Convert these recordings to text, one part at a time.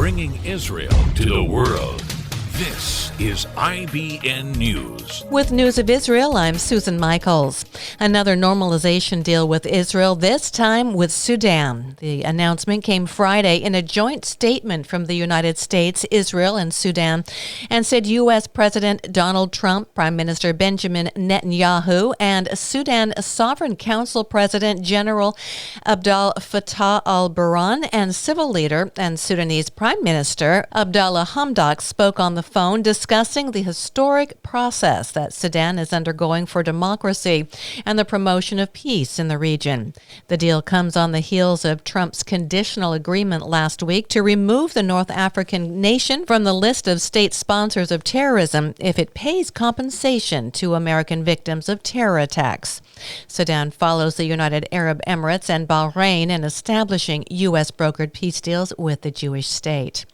bringing Israel to the world. This is IBN News. With news of Israel, I'm Susan Michaels. Another normalization deal with Israel, this time with Sudan. The announcement came Friday in a joint statement from the United States, Israel, and Sudan, and said U.S. President Donald Trump, Prime Minister Benjamin Netanyahu, and Sudan Sovereign Council President General Abdel Fattah al-Burhan and civil leader and Sudanese Prime Minister Abdallah Hamdok spoke on the phone discussing the historic process that Sudan is undergoing for democracy and the promotion of peace in the region. The deal comes on the heels of Trump's conditional agreement last week to remove the North African nation from the list of state sponsors of terrorism if it pays compensation to American victims of terror attacks. Sudan follows the United Arab Emirates and Bahrain in establishing U.S. brokered peace deals with the Jewish state.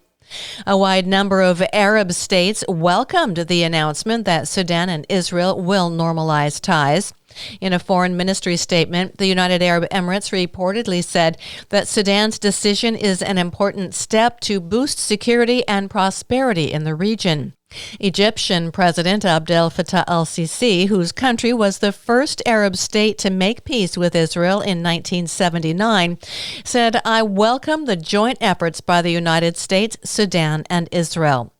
A wide number of Arab states welcomed the announcement that Sudan and Israel will normalize ties. In a foreign ministry statement, the United Arab Emirates reportedly said that Sudan's decision is an important step to boost security and prosperity in the region. Egyptian President Abdel Fattah al-Sisi, whose country was the first Arab state to make peace with Israel in 1979, said, "I welcome the joint efforts by the United States, Sudan, and Israel."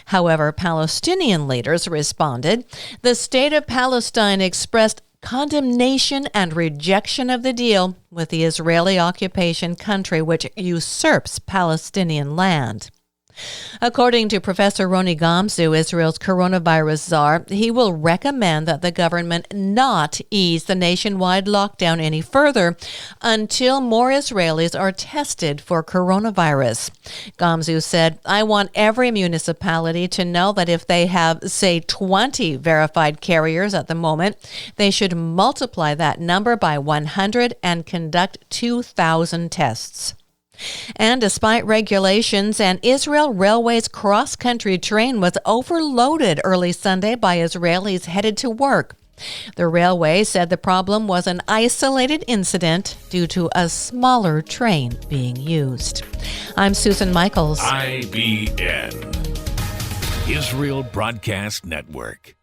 However, Palestinian leaders responded. The state of Palestine expressed condemnation and rejection of the deal with the Israeli occupation country, which usurps Palestinian land. According to Professor Roni Gamzu, Israel's coronavirus czar, he will recommend that the government not ease the nationwide lockdown any further until more Israelis are tested for coronavirus. Gamzu said, "I want every municipality to know that if they have, say, 20 verified carriers at the moment, they should multiply that number by 100 and conduct 2,000 tests." And despite regulations, an Israel Railways cross-country train was overloaded early Sunday by Israelis headed to work. The railway said the problem was an isolated incident due to a smaller train being used. I'm Susan Michaels. IBN, Israel Broadcast Network.